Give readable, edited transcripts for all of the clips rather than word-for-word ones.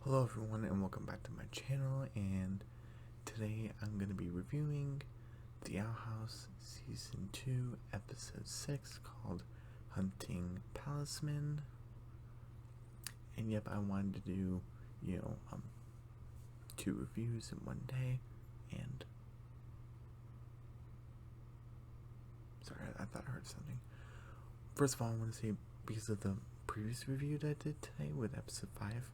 Hello everyone and welcome back to my channel, and today I'm going to be reviewing The Owl House Season 2 Episode 6 called Hunting Palismen. And yep, I wanted to do, two reviews in one day, and sorry, I thought I heard something. First of all, I want to say, because of the previous review that I did today with Episode 5,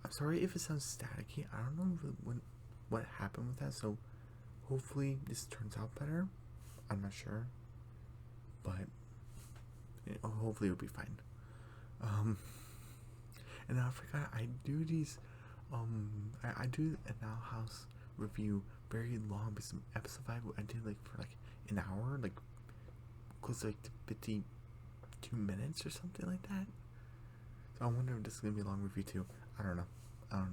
I'm sorry if it sounds staticky. I don't know what happened with that, so hopefully this turns out better. I'm not sure, but hopefully it'll be fine. And I forgot, I do these, I do an Owl House review very long, because episode 5 I did for an hour, close to 52 minutes or something like that. So I wonder if this is gonna be a long review too. I don't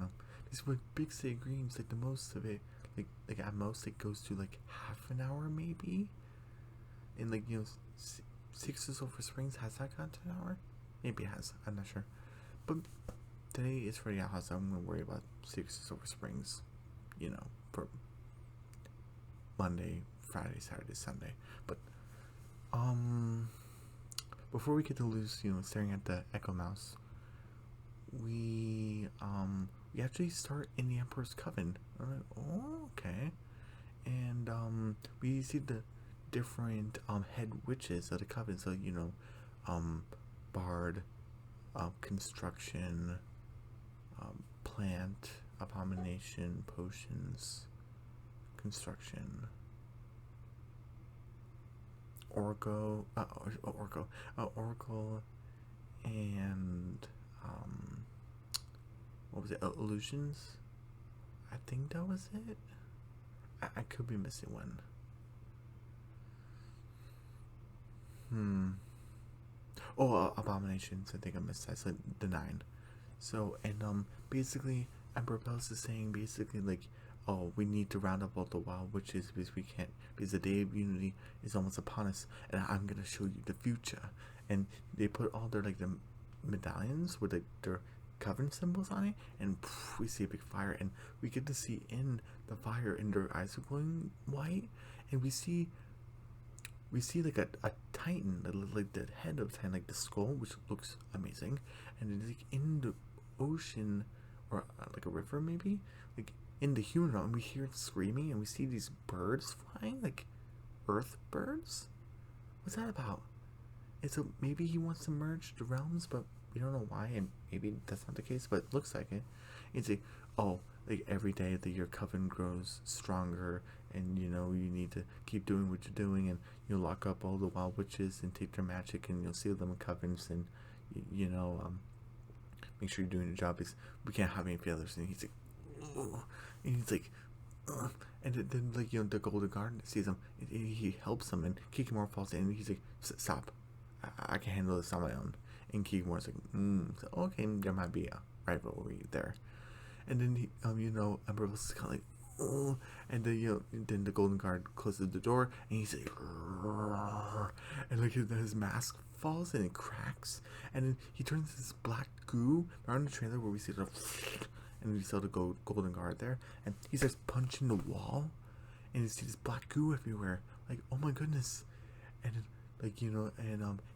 know. Because with Big City Dreams, the most of it, at most it goes to half an hour maybe. And Six of Sulphur Springs, has that gone to an hour? Maybe it has. I'm not sure. But today is for the Owl House. I'm gonna worry about Six of Sulphur Springs, for Monday, Friday, Saturday, Sunday. But before we get to loose, staring at the Echo Mouse, we actually start in the Emperor's Coven. I'm like, oh, okay. And we see the different head witches of the coven. So Bard, construction, plant, abomination, potions, construction, Oracle, and what was it? Illusions. I think that was it. I could be missing one. Abominations. I think I missed that. So the 9. So basically, Emperor Bells is saying oh, we need to round up all the wild witches because we can't, because the Day of Unity is almost upon us, and I'm gonna show you the future. And they put all their the medallions with their coven symbols on it, and we see a big fire, and we get to see in the fire, and their eyes are glowing white, and we see a titan, the head of titan, the skull, which looks amazing, and it's in the ocean, or a river maybe, in the human realm, and we hear it screaming, and we see these birds flying, earth birds. What's that about? And so maybe he wants to merge the realms, but we don't know why, and maybe that's not the case, but it looks like it. It's every day that your coven grows stronger, and you need to keep doing what you're doing, and you'll lock up all the wild witches and take their magic, and you'll seal them in covens, and make sure you're doing your job, because we can't have any failures. And he's ugh. And he's and then the Golden Guard sees him, he helps him, and Kikimora falls in, and he's like, stop, I can handle this on my own. And Kikimora's like, so, okay, there might be a rivalry there. And then Emperor Bells is kind of oh, and then then the Golden Guard closes the door, and he's like, and his mask falls and it cracks, and then he turns this black goo. Around the trailer where we see the and we saw the Golden Guard there, and he starts punching the wall, and you see this black goo everywhere. Oh my goodness. And then,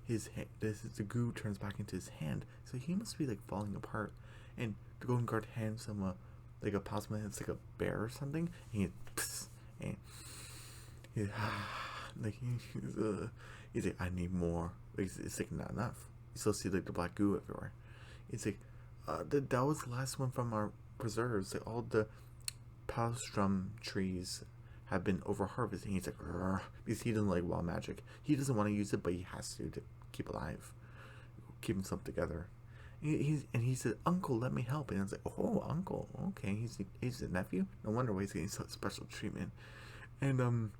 his the goo turns back into his hand, so he must be falling apart. And the Golden Guard hands him a Palismen. It's a bear or something, and he's like, I need more. It's not enough. You still see the black goo everywhere. It's that was the last one from our preserves. All the palistrum trees have been over harvested. He's like, because he doesn't like wild magic. He doesn't want to use it, but he has to keep alive, keep himself together. And he said, Uncle, let me help. And I was like, oh, Uncle, okay. He's a nephew. No wonder why he's getting such special treatment. And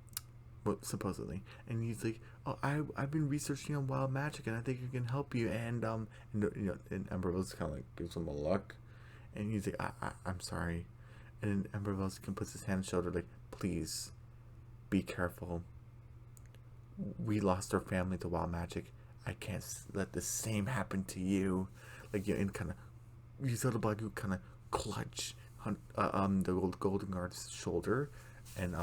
well, supposedly. And he's like, oh, I've been researching on wild magic, and I think I can help you. And and Emperor Bells kind of gives him a look, and he's like, I'm sorry. And then Emperor Bells puts his hand on his shoulder, please, be careful. We lost our family to wild magic. I can't let the same happen to you. And kind of, you saw the black goo kind of clutch the golden guard's shoulder, and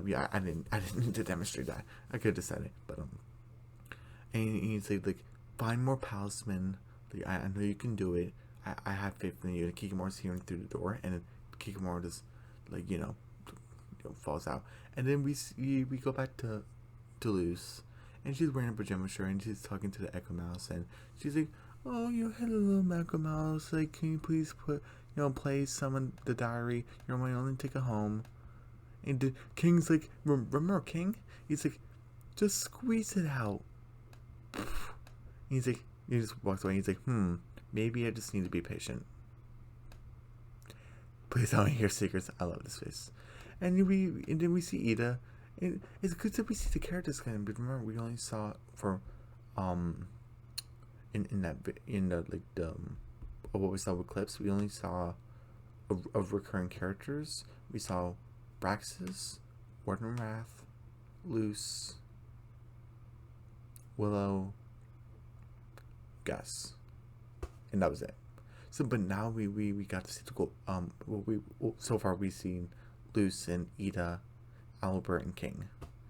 yeah, I didn't need to demonstrate that. I could have said it, but and he's like find more palismen. Like, I know you can do it. I have faith in you. And Kikimoto's hearing through the door, and then Kikimoro just like falls out, and then we go back to Luz, and she's wearing a pajama shirt, and she's talking to the Echo Mouse, and she's like, "Oh, you hello, Echo Mouse. Like, can you please put play some of the diary? You're my only ticket home." And the King's like, remember King? He's like, just squeeze it out. He's like, he just walks away. He's like, maybe I just need to be patient. Please tell me your secrets. I love this face. And then we see Ida. And it's good that we see the characters again, but remember we only saw for what we saw with clips, we only saw of recurring characters. We saw Braxis, Warden Wrath, Luce, Willow, Gus, and that was it. So, but now we got to see the goal. So far we've seen Luce and Ida, Albert and King.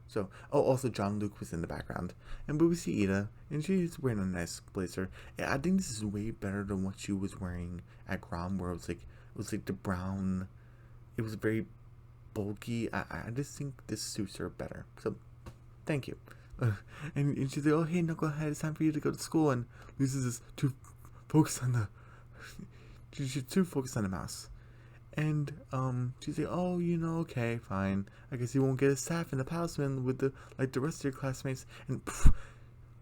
So, also John Luke was in the background, but we see Ida, and she's wearing a nice blazer. And I think this is way better than what she was wearing at Grom, where it was like the brown. It was very bulky. I just think this suits her better. So, thank you. And she's like, "Oh, hey, Knucklehead, it's time for you to go to school." And Luce is too focused on the. She's too focused on the mouse. And she's like, "Oh, okay, fine. I guess you won't get a staff in the Palismen with the rest of your classmates." And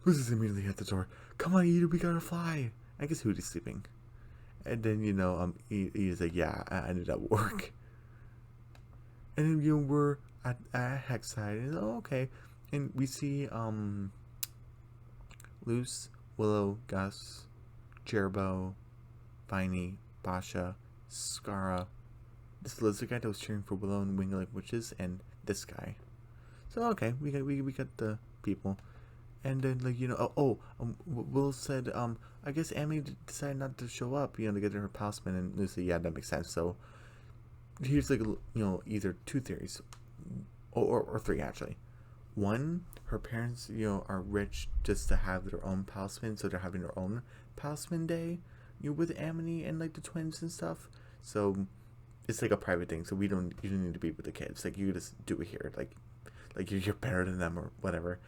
Luce is immediately at the door. "Come on, Ida, we gotta fly." I guess Hootie's sleeping. And then Ida's like, "Yeah, I knew that would work." And then we're at Hexside, and okay, and we see Luce, Willow, Gus, Jerbo, Viney, Basha, Scara, this lizard guy that was cheering for Willow and Wing Like Witches, and this guy. So okay, we got the people, and then Will said I guess Amy decided not to show up, to get her Palismen, and Lucy, yeah, that makes sense. So here's either two theories, or three actually. One, her parents are rich just to have their own Palismen, so they're having their own Palismen day with Amity and the twins and stuff. So it's like a private thing, so you don't need to be with the kids. Like, you just do it here, like you're better than them or whatever.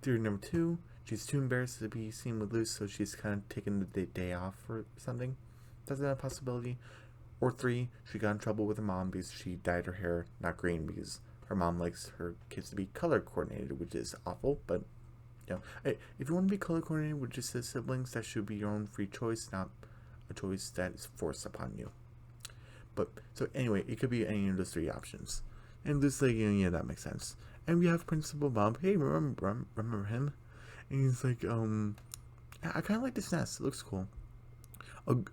Theory number two, she's too embarrassed to be seen with Luce, so she's kind of taking the day off or something. That's not a possibility. Or three, she got in trouble with her mom because she dyed her hair not green, because her mom likes her kids to be color coordinated, which is awful. But if you want to be color coordinated with just the siblings, that should be your own free choice, not a choice that is forced upon you. But so anyway, it could be any of those three options. And this yeah, that makes sense. And we have Principal Bob. Hey, remember him? And he's like, I kind of like this nest. It looks cool.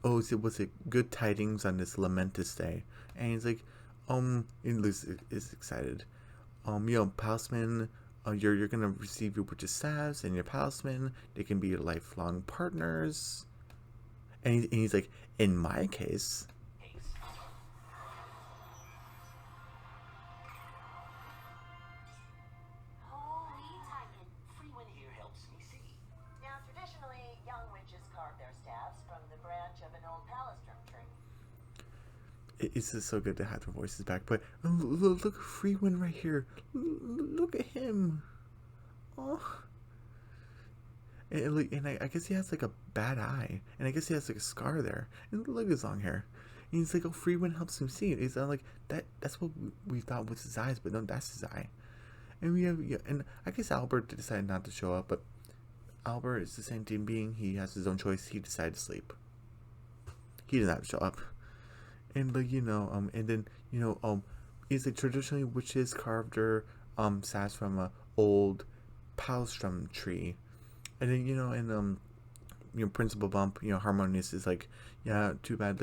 Was it good tidings on this lamentous day? And he's like, and Luce is excited. Palismen, you're gonna receive your witch's staffs and your Palismen. They can be your lifelong partners. And he's like, in my case. It's just so good to have their voices back. But look, Freewind right here. Look at him. Oh. And I guess he has a bad eye. And I guess he has a scar there. And look at his long hair. And he's like, Freewind helps him see. It's like, that's what we thought was his eyes, but no, that's his eye. And we have, and I guess Albert decided not to show up, but Albert is the sentient being. He has his own choice. He decided to sleep. He did not show up. And and then is it traditionally witches carved their sass from a old palstrum tree, and then Principal Bump, Harmonious is like, yeah, too bad,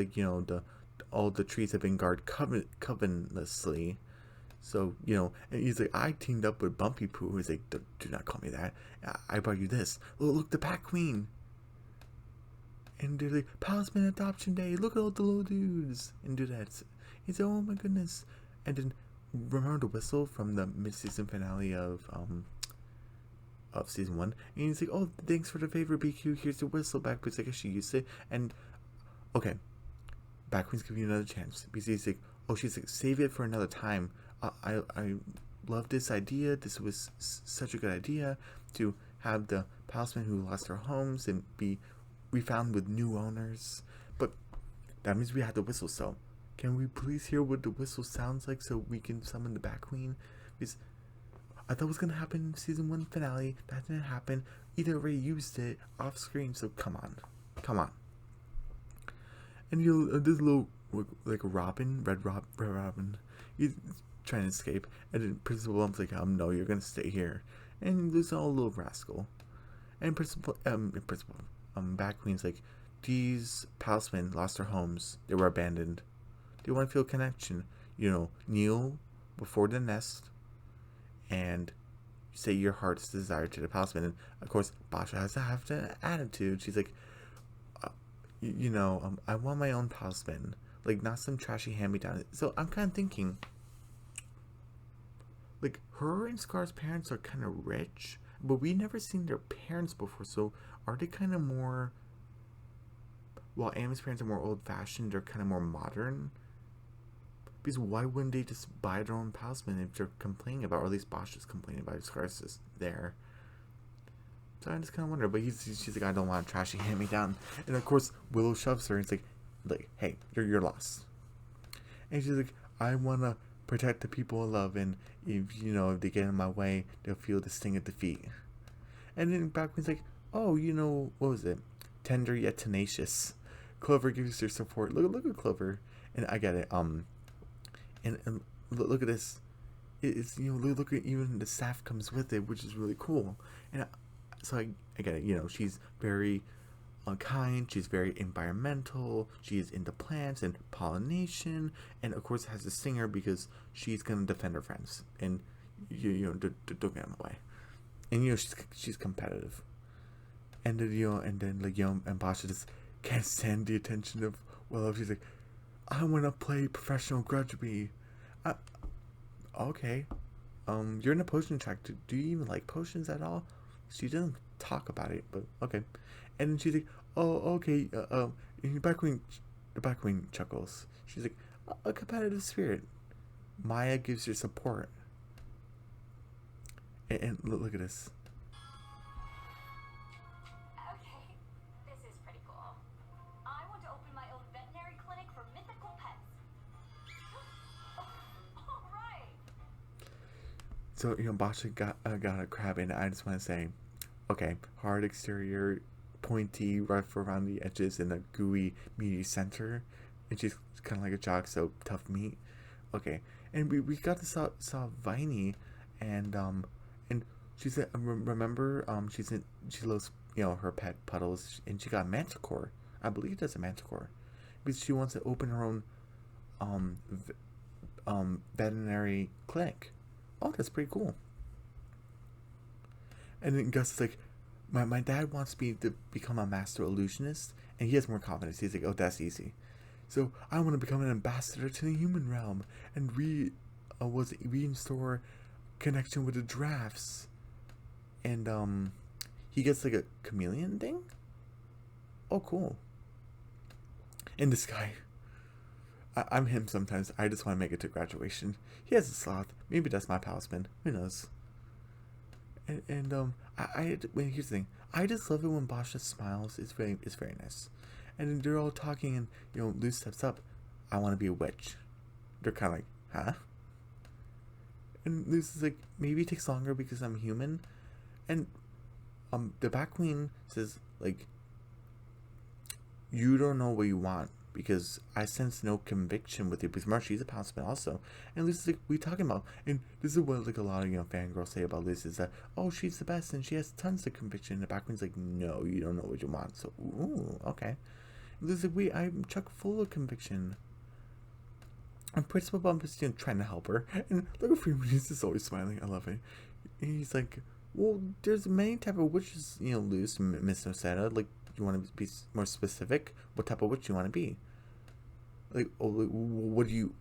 all the trees have been guarded covetously. So and he's like, I teamed up with Bumpy Poo. He's like, do not call me that. I brought you this. Look, the Bat Queen. And they're like, Palismen Adoption Day, look at all the little dudes. And do that. He's like, oh my goodness. And then remember the whistle from the mid-season finale of season 1? And he's like, oh, thanks for the favor, BQ. Here's the whistle back because I guess she used it. And okay, Batqueen's giving you another chance. Because he's like, oh, she's like, save it for another time. I love this idea. This was such a good idea to have the Palismen who lost their homes and be refound with new owners. But that means we have the whistle, so can we please hear what the whistle sounds like so we can summon the Batqueen? Because I thought it was going to happen in season 1 finale. That didn't happen. Either Ray used it off screen, so come on. And this little, like, Red Robin, he's trying to escape. And then Principal Bum's like, no, you're going to stay here. And there's all a little rascal. And Batqueen's like, these Palismen lost their homes. They were abandoned. They want to feel connection. Kneel before the nest and say your heart's desire to the Palismen. And of course, Basha has to have the attitude. She's like, I want my own Palismen, like not some trashy hand-me-down. So I'm kind of thinking, like, her and Scar's parents are kind of rich, but we never seen their parents before. So are they kind of more? While Amy's parents are more old-fashioned, they're kind of more modern. Because why wouldn't they just buy their own Palismen if they're complaining about, or at least Bosch is complaining about, Scar's just there. So I just kind of wonder, but she's like, I don't want a trashy hand-me-down. And of course, Willow shoves her and it's like, hey, you're lost. And she's like, I want to protect the people I love, and if they get in my way, they'll feel the sting of defeat. And then Batqueen's like, oh, what was it? Tender yet tenacious. Clover gives her support. Look at Clover. And I get it. And look at this. It's look at, even the staff comes with it, which is really cool. And so I get it. She's very kind. She's very environmental. She is into plants and pollination, and of course has a stinger because she's gonna defend her friends. And don't get in the way. And she's competitive. And then and Basha just can't stand the attention of Willow. She's like, I want to play professional rugby. Okay. You're in a potion track. Do you even like potions at all? She doesn't talk about it, but okay. And then she's like, oh, okay. The Batqueen chuckles. She's like, a competitive spirit. Maya gives her support. And look at this. So, Basha got a crab, and I just want to say, okay, hard exterior, pointy, rough around the edges, and a gooey, meaty center. And she's kind of like a jock, so tough meat. Okay, and we got to saw Viney, and she said, remember, she loves, her pet Puddles, and she got Manticore. I believe that's a Manticore. Because she wants to open her own, veterinary clinic. Oh, that's pretty cool. And then Gus is like, my dad wants me to become a master illusionist, and he has more confidence. He's like, oh, that's easy. So I want to become an ambassador to the human realm and restore connection with the giraffes. And he gets like a chameleon thing. Oh, cool. And this guy, I'm him sometimes. I just want to make it to graduation. He has a sloth. Maybe that's my Palismen. Who knows? And here's the thing. I just love it when Basha smiles. It's very nice. And they're all talking, and Luz steps up. I want to be a witch. They're kind of like, huh? And Luz is like, maybe it takes longer because I'm human. And the Batqueen says, like, you don't know what you want. Because I sense no conviction with you. Because Marshy's a Palismen also. And Liz is like, what are you talking about? And this is what like a lot of fangirls say about Liz, is that, oh, she's the best and she has tons of conviction. And the Batqueen's like, no, you don't know what you want. So, ooh, okay. And Liz is like, wait, I'm chock full of conviction. And Principal Bump is trying to help her. And look at Freeman, he's just always smiling. I love it. And he's like, well, there's many type of witches, Liz, Miss Nocetta. Like, you want to be more specific? What type of witch you want to be? Like, what do you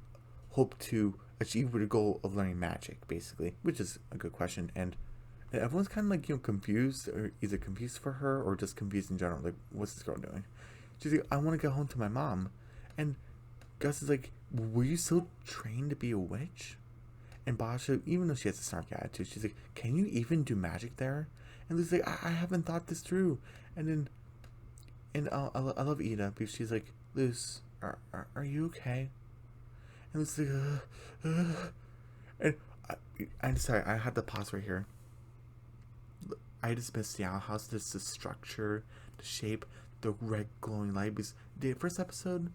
hope to achieve with your goal of learning magic, basically? Which is a good question. And everyone's kind of like, confused, or either confused for her or just confused in general. Like, what's this girl doing? She's like, I want to get home to my mom. And Gus is like, were you so trained to be a witch? And Basha, even though she has a snarky attitude, she's like, can you even do magic there? And Lucy's like, I haven't thought this through. I love Ida because she's like, Luce, are you okay? And Lucy's like, and I'm sorry, I had to pause right here. I just missed the outhouse. There's the structure, the shape, the red glowing light. Because the first episode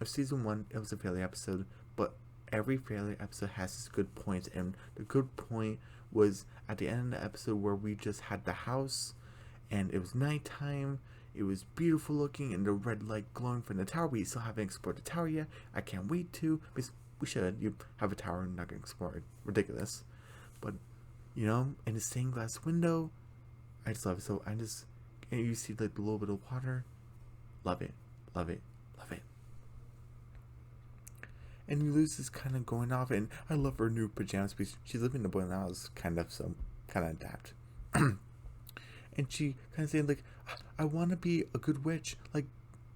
of season 1, it was a failure episode, but every failure episode has its good points, and the good point was at the end of the episode where we just had the house, and it was nighttime. It was beautiful looking, and the red light glowing from the tower. We still haven't explored the tower yet. I can't wait to, because we should. You have a tower and not gonna explore it. Ridiculous, but and the stained glass window. I just love it. So and you see like a little bit of water. Love it, love it, love it. And Luce is kind of going off, and I love her new pajamas because she's living in the boiling house, kind of adapt. And she kind of saying like, I want to be a good witch like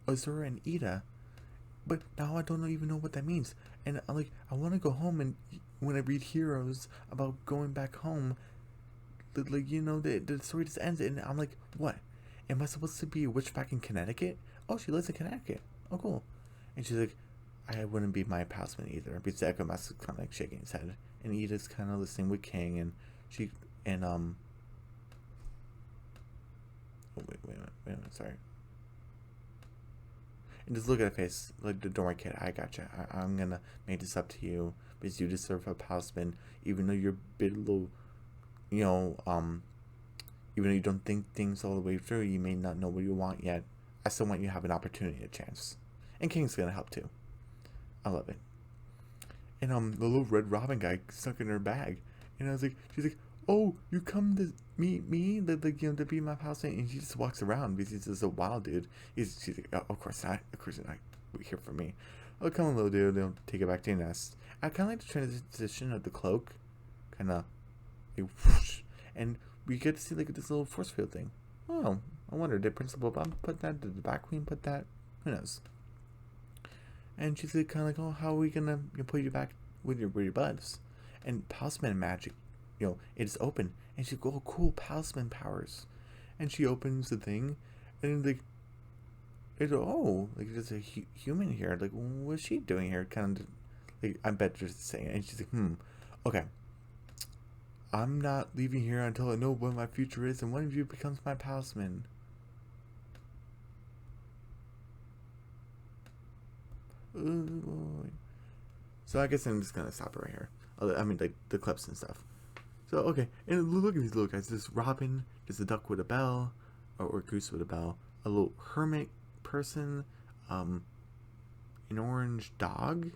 Azura and Ida, but now I don't even know what that means. And I'm like, I want to go home, and when I read Heroes about going back home, like the story just ends, and I'm like, what? Am I supposed to be a witch back in Connecticut? Oh, she lives in Connecticut. Oh, cool. And she's like, I wouldn't be my Palismen either. Because the Echo Mask is kind of like shaking his head, and Ida's kind of listening with King, and oh, wait a minute, sorry. And just look at her face, like, don't worry, kid, I gotcha. I'm gonna make this up to you, because you deserve a Palismen, even though you're a bit little, even though you don't think things all the way through, you may not know what you want yet. I still want you to have an opportunity, a chance. And King's gonna help too. I love it. And the little Red Robin guy stuck in her bag, and I was like, she's like, oh, you come to meet me, to be my Palismen, and she just walks around because he's just a wild dude. She's like, oh, of course not, you're not here for me. Oh, come on, little dude, they'll take it back to your nest. I kind of like the transition of the cloak, kind of, like, whoosh, and we get to see like this little force field thing. Oh, I wonder, did Principal Bob put that? Did the Bat Queen put that? Who knows? And she's like, kind of like, oh, how are we gonna put you back with your buds? And Palismen magic, it is open, and she's like, oh, cool, Palismen powers. And she opens the thing, and like, there's a human here. Like, what's she doing here? Kind of, like, I bet just saying it. And she's like, okay. I'm not leaving here until I know what my future is, and one of you becomes my Palismen. So I guess I'm just gonna stop it right here. I mean, like, the clips and stuff. So, okay, and look at these little guys. There's Robin, there's a duck with a bell, or goose with a bell, a little hermit person, an orange dog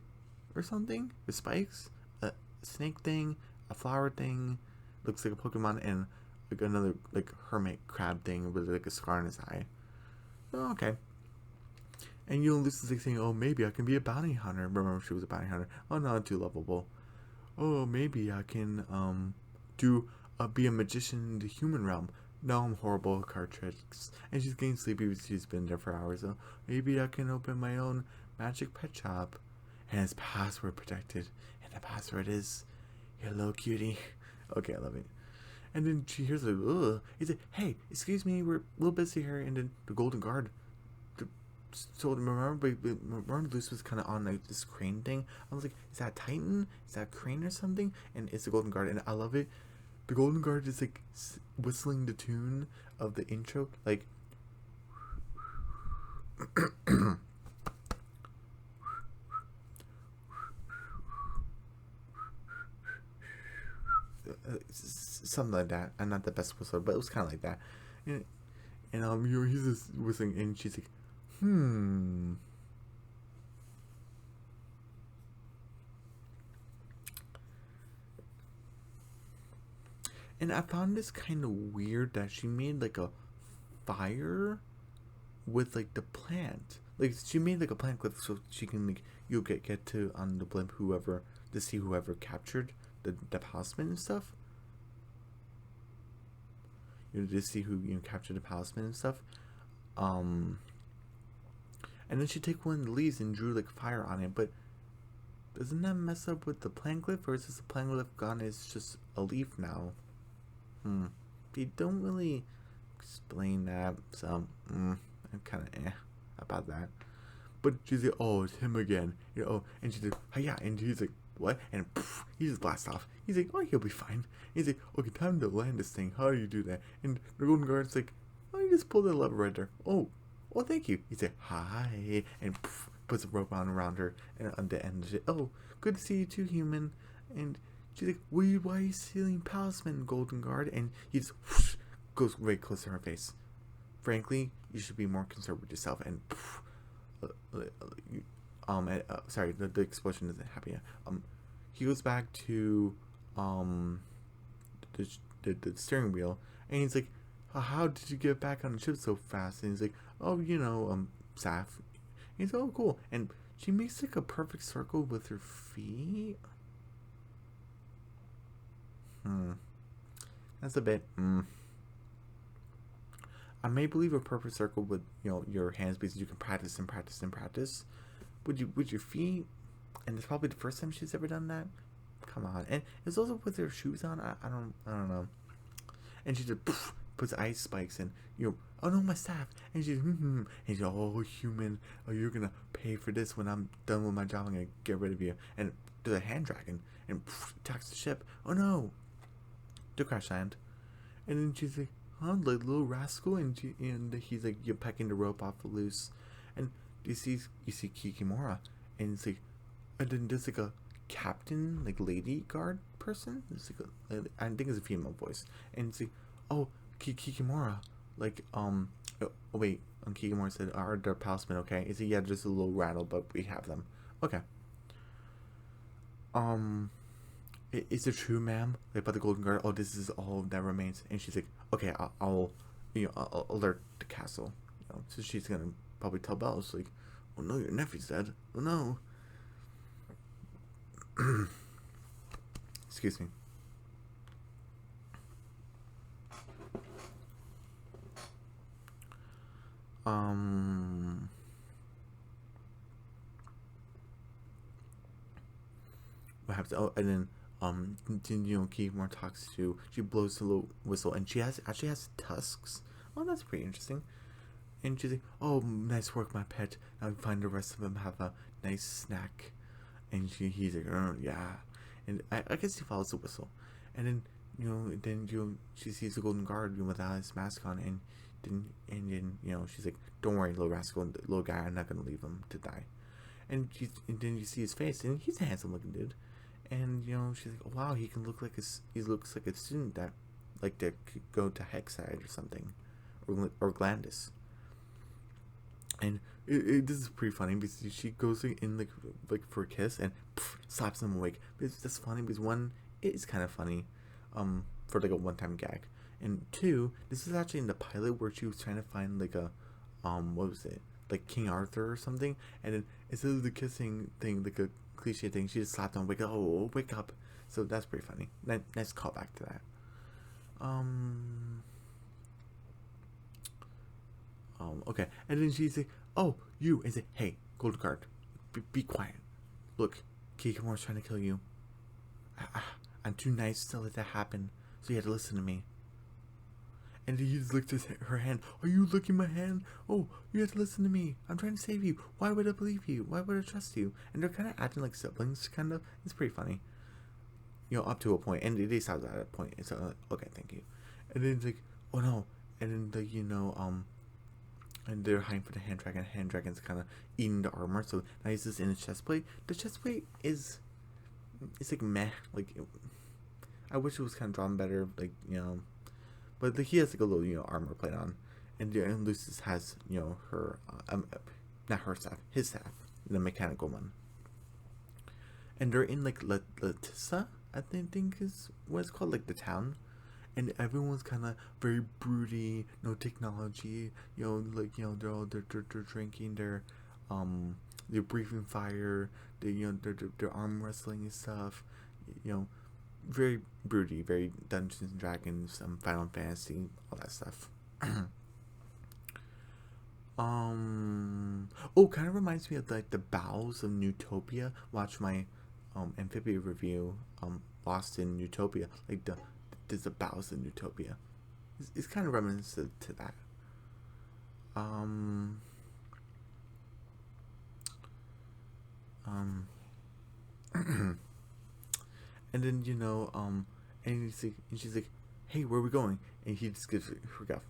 or something with spikes, a snake thing, a flower thing, looks like a Pokemon, and like another like hermit crab thing with like a scar on his eye. Oh, okay. And Lucy's like saying, oh, maybe I can be a bounty hunter. Remember, she was a bounty hunter. Oh, no, too lovable. Oh, maybe I can be a magician in the human realm. No, I'm horrible at card tricks. And she's getting sleepy because she's been there for hours. So maybe I can open my own magic pet shop. And it's password protected. And the password is, hello, cutie. Okay, I love it. And then she hears like, ugh. He's like, hey, excuse me, we're a little busy here. And then the Golden Guard. So remember Luce was kind of on like this crane thing. I was like, is that Titan? Is that crane or something? And it's the Golden Guard, and I love it. The Golden Guard is like whistling the tune of the intro, like. Something like that. I'm not the best whistler, but it was kind of like that. And he's just whistling, and she's like, And I found this kind of weird that she made like a fire with like the plant. Like she made like a plant clip so she can like you'll get to on the blimp whoever to see whoever captured the Palismen and stuff. You know, to see who captured the Palismen and stuff. And then she took one of the leaves and drew like fire on it, but doesn't that mess up with the plant glyph, or is this the plant glyph gone? It's just a leaf now. They don't really explain that, so I'm kind of about that. But she's like, oh, it's him again, and she's like, oh, yeah, and he's like, what? And poof, he just blasts off. He's like, oh, he'll be fine. He's like, okay, time to land this thing. How do you do that? And the Golden Guard's like, oh, you just pull the lever right there. Oh, well, thank you. He's like, hi, and poof, puts a rope on around her, and on the end of it, oh, good to see you too, human. And she's like, why are you stealing Palismen, Golden Guard? And he just whoosh, goes right close to her face. Frankly, you should be more concerned with yourself. And poof, sorry, the explosion isn't happy yet. He goes back to the steering wheel, and he's like, how did you get back on the ship so fast? And he's like, oh, Saf. He's like, oh, cool. And she makes like a perfect circle with her feet. That's a bit. I may believe a perfect circle with your hands because you can practice and practice and practice. With your feet, and it's probably the first time she's ever done that. Come on, and it's also with her shoes on. I don't know. And she just poof, puts ice spikes and oh no, my staff. And she's and she's oh, human, oh, you're gonna pay for this when I'm done with my job. I'm gonna get rid of you. And does a hand dragon and poof, attacks the ship. Oh no, to crash land. And then she's like, huh, like little rascal, and he's like, you're pecking the rope off loose. And you see Kikimora, and it's like, and then there's like a captain, like lady guard person. It's like I think it's a female voice, and it's like, oh, Kikimora, like oh wait, Kikimora said, are the Palismen okay? Is it, yeah, just a little rattle, but we have them. Okay. Is it true, ma'am? Like about the Golden Guard? Oh, this is all that remains. And she's like, okay, I'll alert the castle. So she's gonna probably tell Bells like, oh no, your nephew's dead. Oh no. Excuse me. What happens? Oh, and then Kikimora talks to. She blows the little whistle, and she actually has tusks. Oh, that's pretty interesting. And she's like, oh, nice work, my pet. Now we find the rest of them have a nice snack. And he's like, oh, yeah. And I guess he follows the whistle. And then, she sees the Golden Guard without his mask on. And then she's like, don't worry, little rascal, and the little guy, I'm not going to leave him to die. And then you see his face, and he's a handsome looking dude. And, she's like, oh, wow, he looks like a student that, like, that could go to Hexside or something. Or Glandis. And this is pretty funny because she goes in like for a kiss and poof, slaps him awake. That's funny because one, it's kind of funny, for like a one-time gag, and two, this is actually in the pilot where she was trying to find like a, what was it, like King Arthur or something, and then instead of the kissing thing, like a cliche thing, she just slapped him, wake up. So that's pretty funny. Nice callback to that. Okay, and then she's like, oh, you, and say, hey, Golden Guard, be quiet. Look, Kikimora's trying to kill you. I'm too nice to let that happen, so you had to listen to me. And he just looked at her hand. Are you licking my hand? Oh, you have to listen to me. I'm trying to save you. Why would I believe you? Why would I trust you? And they're kind of acting like siblings, kind of. It's pretty funny. Up to a point. And it is at a point. It's okay, thank you. And then it's like, oh no. And then and they're hiding for the hand dragon. The hand dragon's kind of eating the armor. So now he's just in his chest plate. The chest plate it's like meh. Like, I wish it was kind of drawn better. Like, but he has like a little, armor plate on. And Lucis has, her, not her staff, his staff, the mechanical one. And they're in like Latissa, I think is what it's called, like the town. and everyone's kind of very broody, no technology. They're drinking, they're breathing fire. They're arm wrestling and stuff. You know, very broody, very Dungeons and Dragons, Final Fantasy, all that stuff. Oh, kind of reminds me of like the bowels of Newtopia. Watch my amphibia review, Lost in Newtopia. Like there's the bowels of Newtopia. It's kind of reminiscent to that. Um, um, and then and she's like, "Hey, where are we going?" And he just gives her a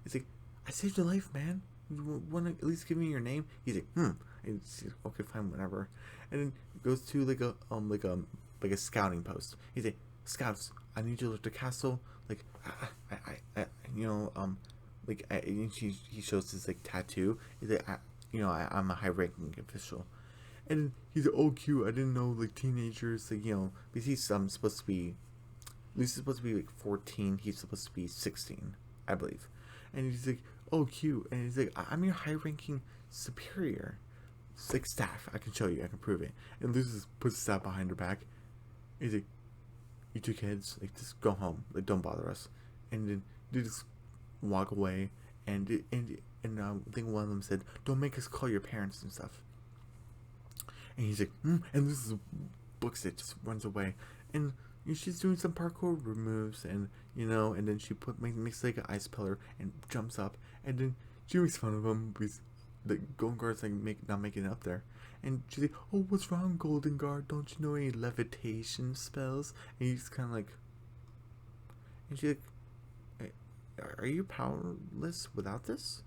It's like, "I saved your life, man. You want to at least give me your name?" He's like, And she's like, "Okay, fine, whatever." And then goes to like a scouting post. He's like, "Scouts, I need you to look the castle. Like, and he shows his like tattoo. He's like, I'm a high-ranking official." And he's like, "Oh, cute. I didn't know like teenagers, like, because he's supposed to be, Lucy's supposed to be like 14. He's supposed to be 16, I believe." And he's like, "Oh, cute." And he's like, "I'm your high-ranking superior." It's like, "Staff. I can show you. I can prove it." And Lucy puts the staff behind her back. He's like, "You two kids, like, just go home. Like, don't bother us." And then they just walk away. And I think one of them said, "Don't make us call your parents and stuff." And he's like, and Lucy books it, just runs away. And she's doing some parkour moves, and and then she makes like an ice pillar and jumps up, and then she makes fun of him because the Golden Guard's like not making it up there. And she's like, "Oh, what's wrong, Golden Guard? Don't you know any levitation spells?" And he's kind of like, and she's like, "Are you powerless without this?"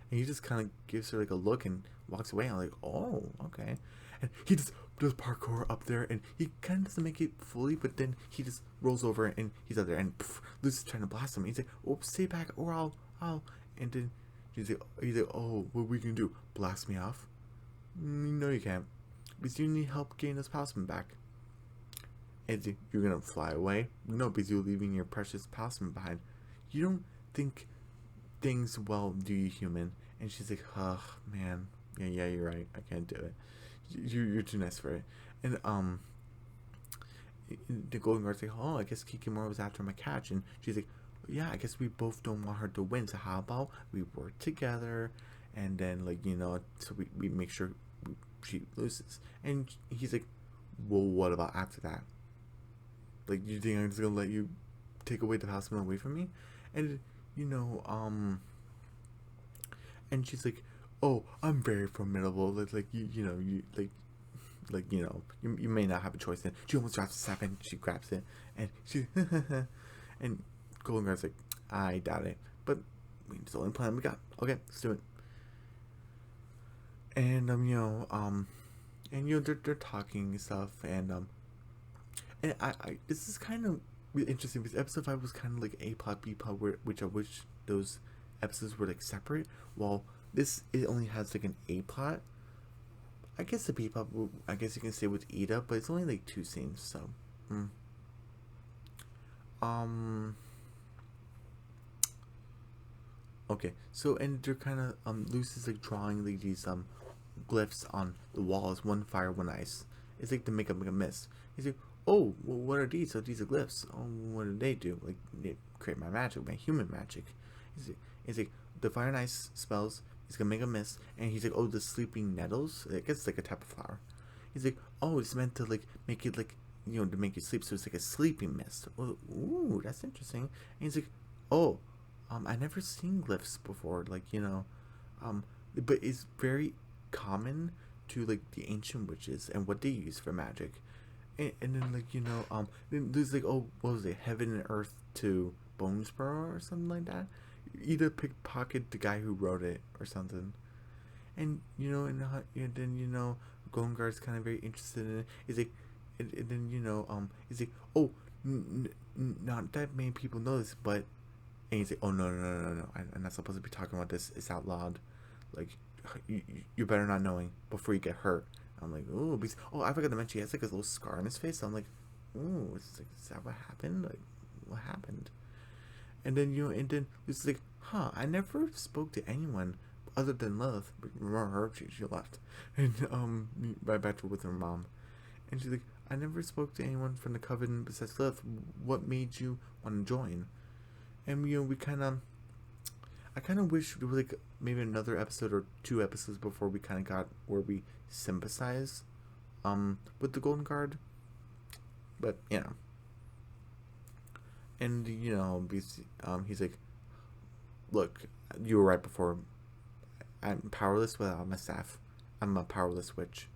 And he just kind of gives her like a look and walks away. I'm like, "Oh, okay." And he just does parkour up there, and he kind of doesn't make it fully, but then he just rolls over and he's up there, and Lucy's trying to blast him. He's like, "Oh, stay back, or I'll." And then he's like, "Oh, what we can do? Blast me off?" "No, you can't, because you need help getting this Palismen back." And like, "You're gonna fly away?" "No, because you're leaving your precious Palismen behind. You don't think things well, do you, human?" And she's like, "Oh, man, yeah, you're right. I can't do it. You're too nice for it." And the Golden Guard's like, "Oh, I guess Kikimura was after my catch." And she's like, "Yeah, I guess we both don't want her to win. So how about we work together, and then so we make sure she loses." And he's like, "Well, what about after that? Like, you think I'm just gonna let you take away the Palismen away from me?" And and she's like, "Oh, I'm very formidable. You may not have a choice." And she almost drops the staff, and she grabs it, and she and Golden Guard's like, "I doubt it, but it's the only plan we got. Okay, let's do it." And they're talking and stuff, and I this is kind of really interesting because episode 5 was kind of like A plot, B plot, which I wish those episodes were like separate. While it only has like an A plot. I guess the B plot, I guess you can say with Ida, but it's only like 2 scenes, so. Okay, so and they're kind of Lucy's like drawing like these glyphs on the walls, one fire, one ice. It's like to make a mist. He's like, "Oh, well, what are these? So these are glyphs. Oh, what do they do? Like, they create my magic, my human magic." He's like, "The fire and ice spells is gonna make a mist," and he's like, "Oh, the sleeping nettles. I guess it's like a type of flower." He's like, "Oh, it's meant to like make it like to make you sleep, so it's like a sleeping mist." Oh, ooh, that's interesting. And he's like, "Oh, I never seen glyphs before. But it's very common to like the ancient witches and what they use for magic." And then then there's like, oh, what was it, heaven and earth to Bonesborough or something like that. Either pickpocket the guy who wrote it or something. And and then Golden Guard's kind of very interested in it. He's like, and then he's like, "Oh, not that many people know this, but," and he's like, "Oh, no, I'm not supposed to be talking about this. It's outlawed. Like, you better not knowing before you get hurt." I'm like, "Oh, because, oh, I forgot to mention he has like a little scar on his face." So I'm like, "Oh, is that what happened? Like, what happened?" And then and then Lucy's like, huh, I never spoke to anyone other than Lilith. Remember her? She left, and right back to with her mom, and she's like, I never spoke to anyone from the Coven besides Lilith. What made you want to join? And we kind of, I kind of wish there was like maybe another episode or 2 episodes before we kind of got where we sympathize, with the Golden Guard, but and he's like, look, you were right before. I'm powerless without my staff. I'm a powerless witch.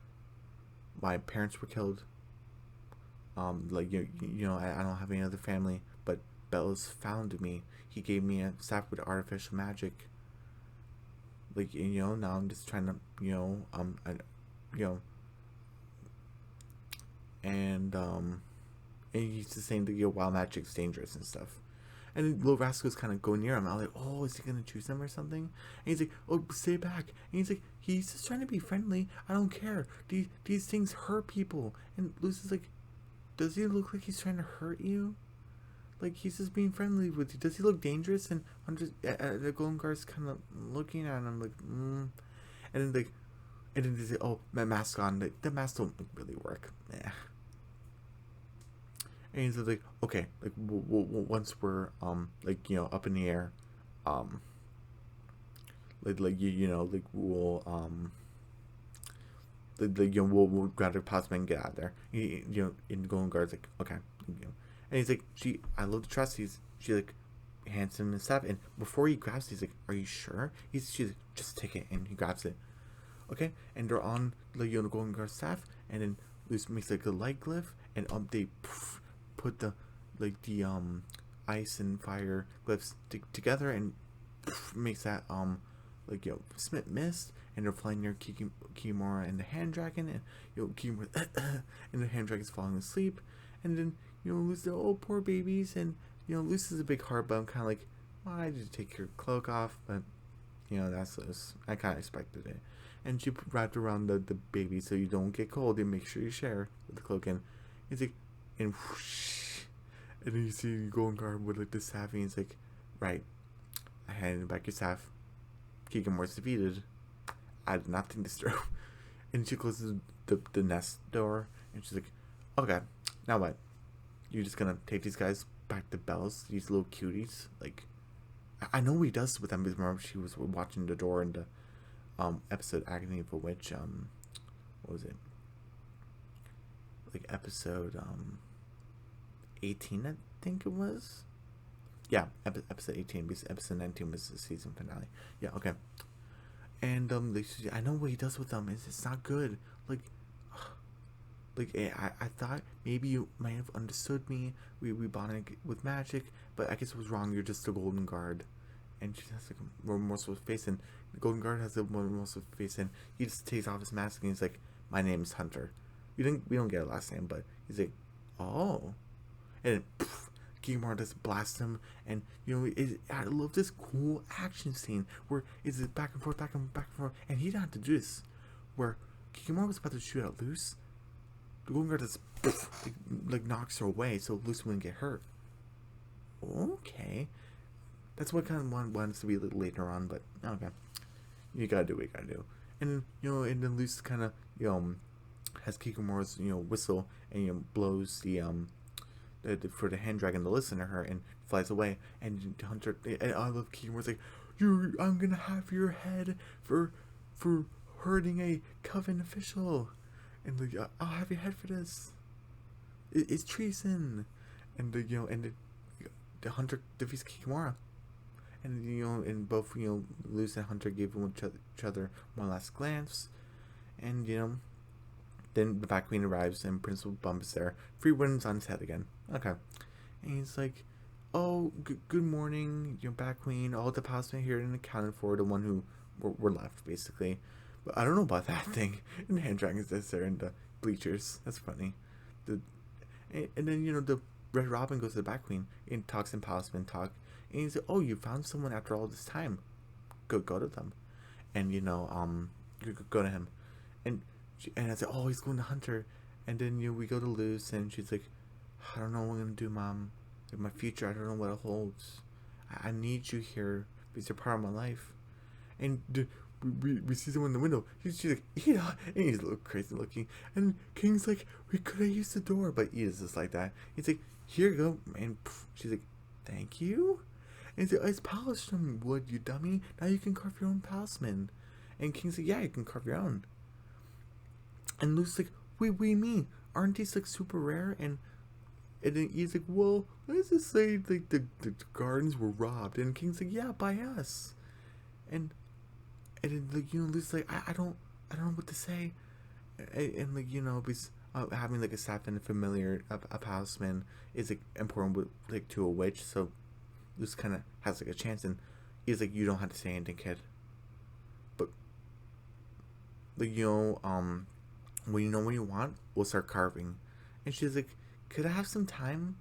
My parents were killed. Like I don't have any other family, but Bellows found me. He gave me a staff with artificial magic. Like now I'm just trying to and he's just saying that wild magic's dangerous and stuff. And Little Rascal's kind of going near him. I'm like, oh, is he gonna choose him or something? And he's like, oh, stay back. And he's like, he's just trying to be friendly. I don't care. These things hurt people. And Lucy's like, does he look like he's trying to hurt you? Like, he's just being friendly with you. Does he look dangerous? And the Golden Guard's kind of looking at him like, And then and then they say, oh, my mask on. The mask don't really work. And he's like, okay, like once we're up in the air, we'll grab the Palismen and get out of there. And the Golden Guard's like, okay, and he's like, I love the trust. She like hands him his staff, and before he grabs it, he's like, are you sure? She's like, just take it, and he grabs it. Okay, and they're on the Golden Guard staff, and then Luce makes like a light glyph, and they put the ice and fire glyphs together, and makes that Smith mist, and they're flying near Kikimora and the hand dragon, and Kikimora and the hand dragon's falling asleep, and then Luce, oh, poor babies, and Luce is a big heart, but I'm kind of like, why did you take your cloak off? But that's Luce. I kind of expected it. And she wrapped around the baby so you don't get cold, and make sure you share with the cloak. And he's like, and whoosh, and then you see Golden Guard with like the staff, and he's like, right, I handed back your staff. Kikimora's defeated. I did not think this through. And she closes the nest door, and she's like, okay, now what? You're just gonna take these guys back to Bells, these little cuties? Like, I know what he does with them, because remember she was watching the door in the episode Agony of a Witch. What was it? Like episode 18, I think it was. Yeah, episode 18, because episode 19 was the season finale. Yeah, okay. And I know what he does with them. It's not good. I thought maybe you might have understood me. We bonded with magic, but I guess it was wrong. You're just a Golden Guard. And she has like a remorseful face, and the Golden Guard has a remorseful face, and he just takes off his mask, and he's like, my name's Hunter. We don't get a last name, but he's like, oh. And then Kikimora just blasts him, and I love this cool action scene where it's back and forth, and he didn't have to do this. Where Kikimora was about to shoot at Luce, the Golden Guard just knocks her away so Luce wouldn't get hurt. Okay, that's what kind of wants to be later on, but okay, you gotta do what you gotta do. And and then Luce kind of has Kikimora's whistle, and blows the for the hand dragon to listen to her, and flies away. And Hunter, and I love Kikimora's like, I'm gonna have your head for hurting a Coven official, and I'll have your head for this. It's treason. And the Hunter defeats Kikimora, and and both Luce and Hunter gave each other one last glance, and then the Bat Queen arrives, and Principal Bump is there. Free Wind's on his head again. Okay. And he's like, oh, good morning, Bat Queen. All the Palismen here and accounted for, the one who were left, basically. But I don't know about that thing. And the hand dragons that's there in the bleachers. That's funny. And then, the Red Robin goes to the Bat Queen and talks in Palismen talk. And he's like, oh, you found someone after all this time. Go to them. And, go to him. And I said, oh, he's going to Hunter. And then we go to Luce, and she's like, I don't know what I'm gonna do, Mom. Like, my future, I don't know what it holds. I need you here because you're part of my life. And we see someone in the window. She's like, Ida, and he's a little crazy looking. And King's like, we could have used the door, but Ida's just like that. He's like, here you go, and she's like, thank you. And he's like, it's Palismen wood, you dummy. Now you can carve your own Palismen. And King's like, yeah, you can carve your own. And Luke's like, wait, what do you mean? Aren't these like super rare? And then he's like, well, let's just say like the gardens were robbed. And King's like, yeah, by us. And then like, Luke's like, I don't know what to say. And like, because having like a staff and a familiar a Palismen is like important with, like, to a witch. So Luke kind of has like a chance, and he's like, you don't have to say anything, kid. But like, when you want, we'll start carving. And she's like, could I have some time?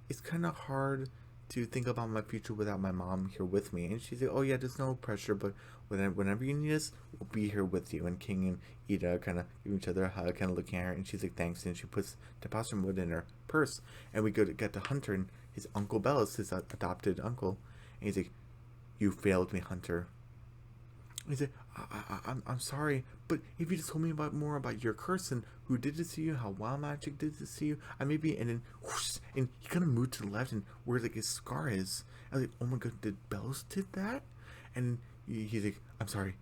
It's kind of hard to think about my future without my mom here with me. And she's like, oh yeah, there's no pressure, but whenever you need us, we'll be here with you. And King and Ida kind of give each other a hug, kind of looking at her, and she's like, thanks. And she puts the Palismen wood in her purse. And we go to get to Hunter, and his Uncle Bellis, his adopted uncle. And he's like, you failed me, Hunter. He said, I'm sorry, but if you just told me more about your curse and who did this to you, how wild magic did this to you, I maybe, and then, whoosh, and he kind of moved to the left and where like his scar is. I was like, oh my god, did Bells did that? And he's like, I'm sorry,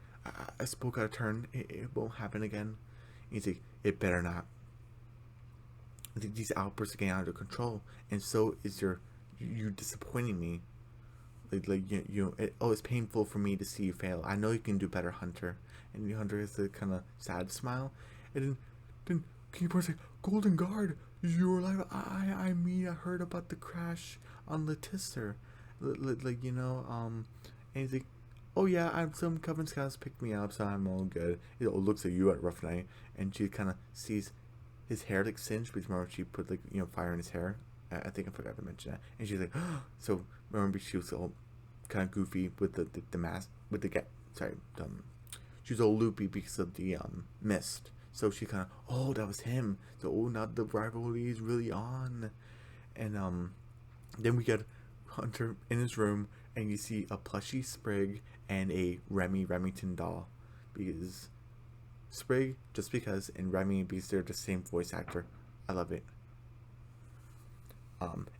I spoke out of turn, it won't happen again. And he's like, it better not. I think these outbursts are getting out of control, and so is you disappointing me. It's painful for me to see you fail. I know you can do better, Hunter. And Hunter has a kind of sad smile. And then King Bart's like, Golden Guard, you're alive. I heard about the crash on Letister. And he's like, oh yeah, some Coven Scouts picked me up, so I'm all good. It looks like you had a rough night. And she kind of sees his hair like singed, because remember she put like, fire in his hair. I think I forgot to mention that. And she's like, oh. So remember she was all kind of goofy with the mask, with the she was all loopy because of the mist. So she kind of, oh, that was him. So now the rivalry is really on. And then we get Hunter in his room, and you see a plushy Sprig and a Remington doll, because Sprig just because, and Remy because they're the same voice actor. I love it.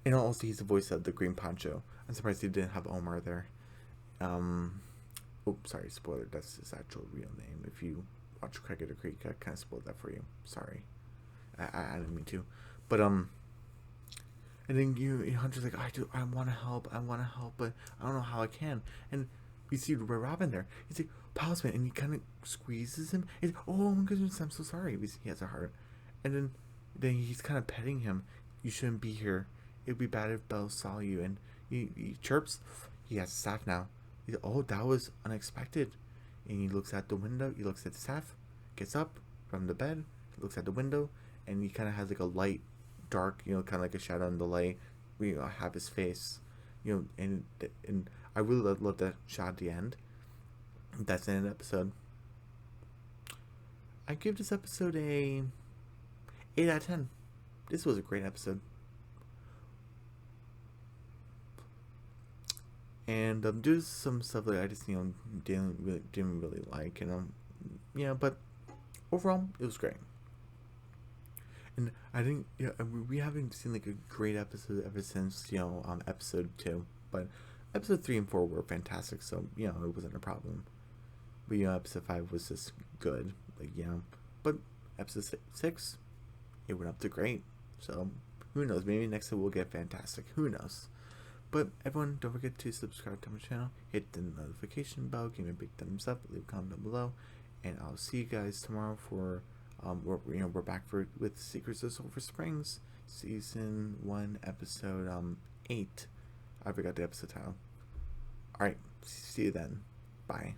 And also he's the voice of the Green Poncho. I'm surprised he didn't have Omar there. Sorry, spoiler. That's his actual real name. If you watch Craig the Creek, I kind of spoiled that for you. Sorry, I didn't mean to. But and then Hunter's like, I want to help, but I don't know how I can. And you see Red Robin there. He's like, Palismen, and he kind of squeezes him. He's like, oh my goodness, I'm so sorry. He has a heart. And then he's kind of petting him. You shouldn't be here. It'd be bad if Belle saw you. And he chirps. He has a staff now. He's like, oh, that was unexpected. And he looks at the window. He looks at the staff. Gets up from the bed. Looks at the window. And he kind of has like a light, dark, kind of like a shadow in the light. We have his face. And I really love that shot at the end. That's the end of the episode. I give this episode a 8 out of 10. This was a great episode. And there's some stuff that I just didn't really like, but overall it was great. And I think we haven't seen like a great episode ever since episode 2, but episode 3 and 4 were fantastic, so it wasn't a problem. But episode 5 was just good, but episode 6 it went up to great. So who knows? Maybe next time we'll get fantastic. Who knows? But everyone, don't forget to subscribe to my channel, hit the notification bell, give me a big thumbs up, leave a comment down below, and I'll see you guys tomorrow for we're back with Secrets of Sulphur Springs, season 1, episode 8. I forgot the episode title. All right, see you then. Bye.